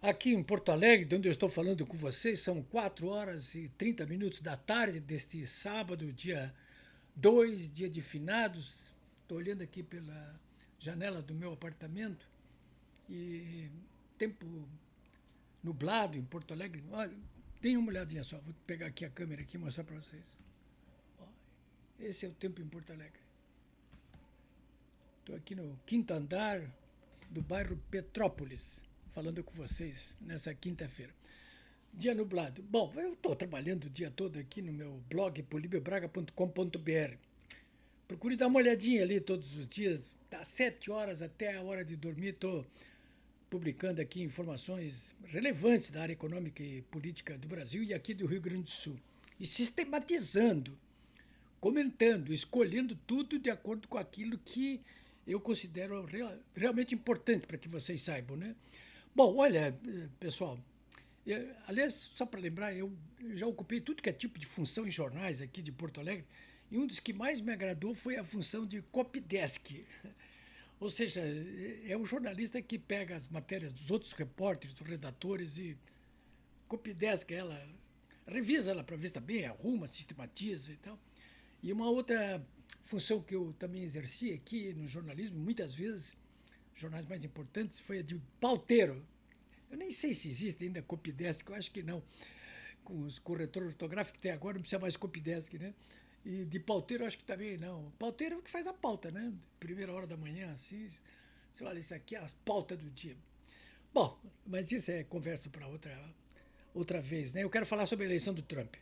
Aqui em Porto Alegre, de onde eu estou falando com vocês, são 4 horas e 30 minutos da tarde deste sábado, dia 2, dia de finados. Estou olhando aqui pela janela do meu apartamento e tempo nublado em Porto Alegre. Olha, deem uma olhadinha só, vou pegar aqui a câmera aqui e mostrar para vocês. Esse é o tempo em Porto Alegre. Estou aqui no quinto andar do bairro Petrópolis, falando com vocês nessa quinta-feira. Dia nublado. Bom, eu estou trabalhando o dia todo aqui no meu blog polibiobraga.com.br. Procure dar uma olhadinha ali todos os dias, das 7 horas até a hora de dormir. Estou publicando aqui informações relevantes da área econômica e política do Brasil e aqui do Rio Grande do Sul. E sistematizando, comentando, escolhendo tudo de acordo com aquilo que eu considero realmente importante para que vocês saibam, né? Bom, olha, pessoal, aliás, só para lembrar, eu já ocupei tudo que é tipo de função em jornais aqui de Porto Alegre, e um dos que mais me agradou foi a função de copydesk. Ou seja, é um jornalista que pega as matérias dos outros repórteres, dos redatores e copydesk ela, revisa ela para ver se está bem, arruma, sistematiza e tal. E uma outra função que eu também exerci aqui no jornalismo, muitas vezes, jornais mais importantes, foi a de pauteiro. Eu nem sei se existe ainda copydesk, eu acho que não. Com os corretores ortográficos que tem agora, não precisa mais copydesk, né? E de pauteiro, acho que também não. Pauteiro é o que faz a pauta, né? Primeira hora da manhã, assim. Você olha, isso aqui é as pautas do dia. Bom, mas isso é conversa para outra vez, né? Eu quero falar sobre a eleição do Trump.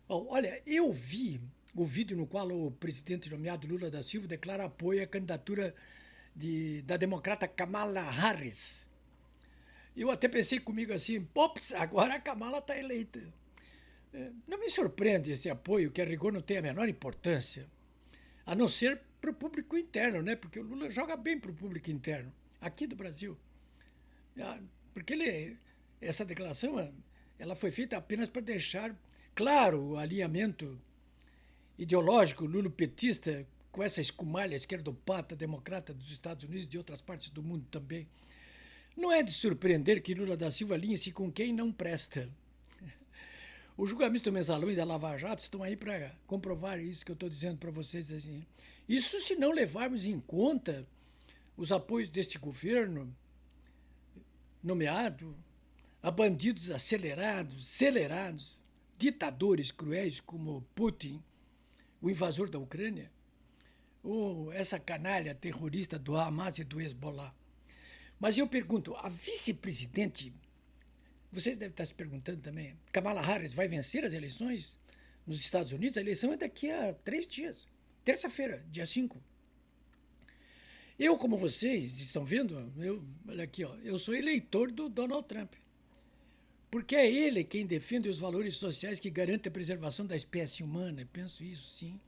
Bom, olha, eu vi o vídeo no qual o presidente nomeado Lula da Silva declara apoio à candidatura da democrata Kamala Harris. Eu até pensei comigo assim, ops, agora a Kamala está eleita. Não me surpreende esse apoio, que a rigor não tem a menor importância, a não ser para o público interno, né? Porque o Lula joga bem para o público interno, aqui do Brasil. Porque essa declaração ela foi feita apenas para deixar claro o alinhamento ideológico lulopetista com essa escumalha esquerdopata democrata dos Estados Unidos e de outras partes do mundo também. Não é de surpreender que Lula da Silva alinhe-se com quem não presta. O julgamento mensalão e da Lava Jato estão aí para comprovar isso que eu estou dizendo para vocês. Assim. Isso se não levarmos em conta os apoios deste governo nomeado a bandidos acelerados, ditadores cruéis como Putin, o invasor da Ucrânia, ou essa canalha terrorista do Hamas e do Hezbollah. Mas eu pergunto, a vice-presidente, vocês devem estar se perguntando também, Kamala Harris vai vencer as eleições nos Estados Unidos? A eleição é daqui a 3 dias, terça-feira, dia 5. Eu, como vocês estão vendo, olha aqui, ó, eu sou eleitor do Donald Trump. Porque é ele quem defende os valores sociais que garantem a preservação da espécie humana. Eu penso isso, sim.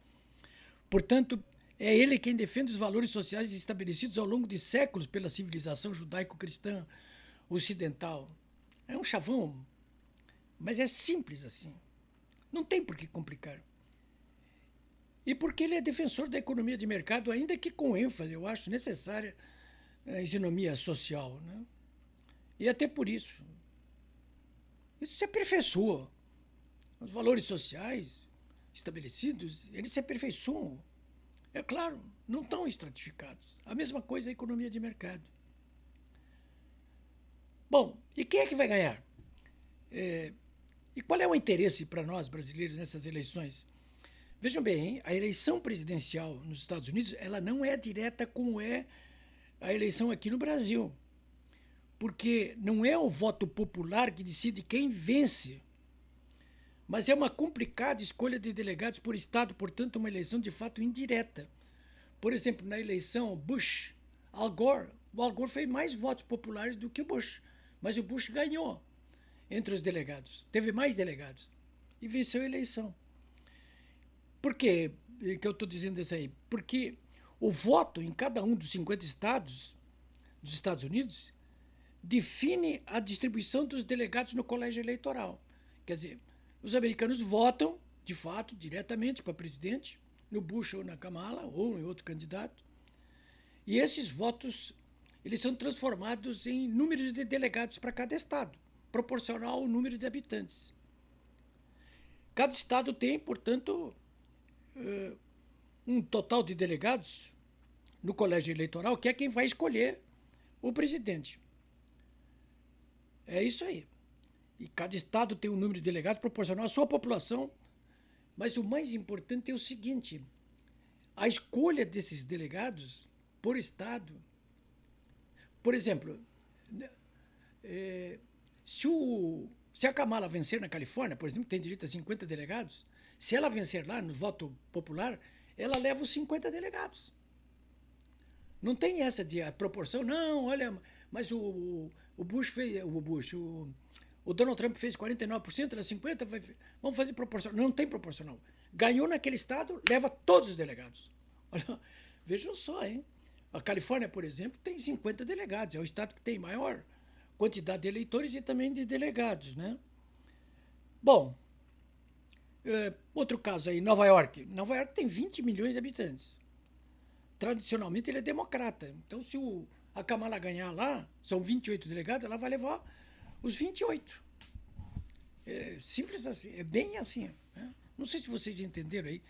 Portanto, é ele quem defende os valores sociais estabelecidos ao longo de séculos pela civilização judaico-cristã ocidental. É um chavão, mas é simples assim. Não tem por que complicar. E porque ele é defensor da economia de mercado, ainda que com ênfase, eu acho necessária a isonomia social. Né? E até por isso. Isso se aperfeiçoa. Os valores sociais estabelecidos, eles se aperfeiçoam. É claro, não estão estratificados. A mesma coisa a economia de mercado. Bom, e quem é que vai ganhar? E qual é o interesse para nós brasileiros nessas eleições? Vejam bem, hein? A eleição presidencial nos Estados Unidos ela não é direta como é a eleição aqui no Brasil. Porque não é o voto popular que decide quem vence, mas é uma complicada escolha de delegados por estado, portanto, uma eleição de fato indireta. Por exemplo, na eleição Bush, Al Gore, o Al Gore fez mais votos populares do que o Bush, mas o Bush ganhou entre os delegados, teve mais delegados e venceu a eleição. Por que eu estou dizendo isso aí? Porque o voto em cada um dos 50 estados dos Estados Unidos define a distribuição dos delegados no colégio eleitoral. Quer dizer, os americanos votam, de fato, diretamente para presidente, no Bush ou na Kamala, ou em outro candidato, e esses votos eles são transformados em números de delegados para cada estado, proporcional ao número de habitantes. Cada estado tem, portanto, um total de delegados no colégio eleitoral, que é quem vai escolher o presidente. É isso aí. E cada estado tem um número de delegados proporcional à sua população. Mas o mais importante é o seguinte: a escolha desses delegados por estado. Por exemplo, se a Kamala vencer na Califórnia, por exemplo, que tem direito a 50 delegados, se ela vencer lá no voto popular, ela leva os 50 delegados. Não tem essa de a proporção, não, olha, mas o Donald Trump fez 49%, era 50%, vamos fazer proporcional. Não tem proporcional. Ganhou naquele estado, leva todos os delegados. Olha, vejam só, hein? A Califórnia, por exemplo, tem 50 delegados, é o estado que tem maior quantidade de eleitores e também de delegados, né? Bom, outro caso aí, Nova York. Nova York tem 20 milhões de habitantes. Tradicionalmente ele é democrata. Então, se a Kamala ganhar lá, são 28 delegados, ela vai levar os 28. É simples assim, é bem assim. Né? Não sei se vocês entenderam aí,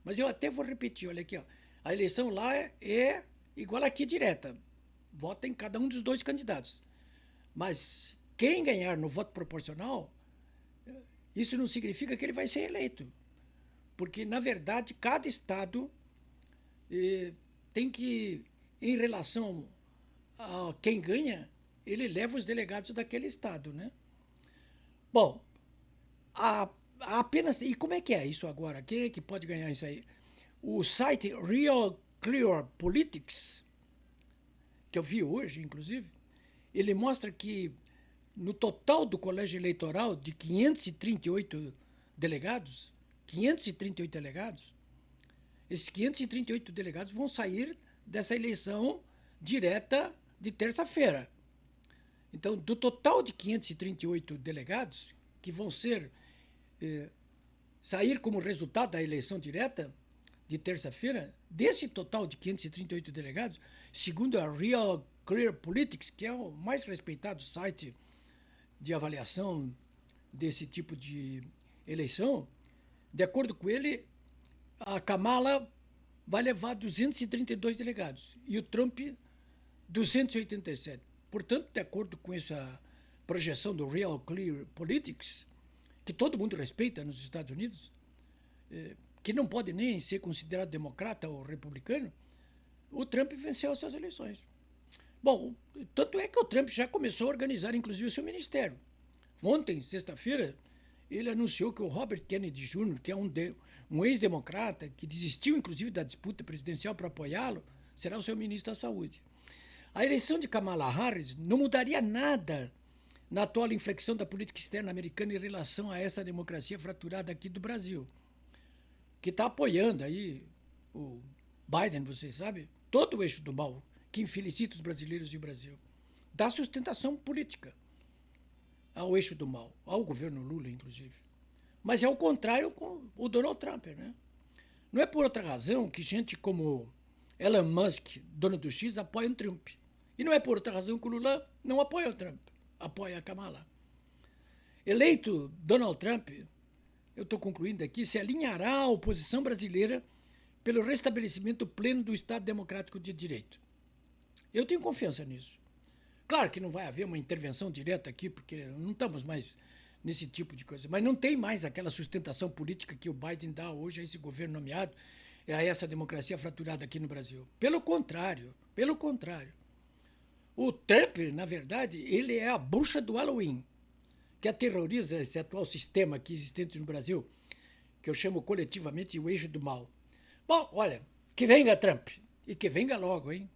mas eu até vou repetir, olha aqui, ó. A eleição lá é igual aqui direta. Vota em cada um dos dois candidatos. Mas quem ganhar no voto proporcional, isso não significa que ele vai ser eleito. Porque, na verdade, cada estado tem que, em relação a quem ganha, ele leva os delegados daquele estado, né? Bom, apenas... E como é que é isso agora? Quem é que pode ganhar isso aí? O site Real Clear Politics, que eu vi hoje, inclusive, ele mostra que no total do colégio eleitoral de 538 delegados, esses 538 delegados vão sair dessa eleição direta de terça-feira. Então, do total de 538 delegados que vão sair como resultado da eleição direta de terça-feira, desse total de 538 delegados, segundo a Real Clear Politics, que é o mais respeitado site de avaliação desse tipo de eleição, de acordo com ele, a Kamala vai levar 232 delegados e o Trump 287. Portanto, de acordo com essa projeção do Real Clear Politics, que todo mundo respeita nos Estados Unidos, que não pode nem ser considerado democrata ou republicano, o Trump venceu essas eleições. Bom, tanto é que o Trump já começou a organizar, inclusive, o seu ministério. Ontem, sexta-feira, ele anunciou que o Robert Kennedy Jr., que é um ex-democrata, que desistiu, inclusive, da disputa presidencial para apoiá-lo, será o seu ministro da Saúde. A eleição de Kamala Harris não mudaria nada na atual inflexão da política externa americana em relação a essa democracia fraturada aqui do Brasil, que está apoiando aí o Biden, vocês sabem, todo o eixo do mal, que infelicita os brasileiros e o Brasil, dá sustentação política ao eixo do mal, ao governo Lula, inclusive. Mas é o contrário com o Donald Trump, né? Não é por outra razão que gente como Elon Musk, dono do X, apoia o Trump. E não é por outra razão que o Lula não apoia o Trump, apoia a Kamala. Eleito Donald Trump, eu estou concluindo aqui, se alinhará à oposição brasileira pelo restabelecimento pleno do Estado Democrático de Direito. Eu tenho confiança nisso. Claro que não vai haver uma intervenção direta aqui, porque não estamos mais nesse tipo de coisa, mas não tem mais aquela sustentação política que o Biden dá hoje a esse governo nomeado, a essa democracia fraturada aqui no Brasil. Pelo contrário. O Trump, na verdade, ele é a bruxa do Halloween, que aterroriza esse atual sistema aqui existente no Brasil, que eu chamo coletivamente o eixo do mal. Bom, olha, que venga Trump, e que venga logo, hein?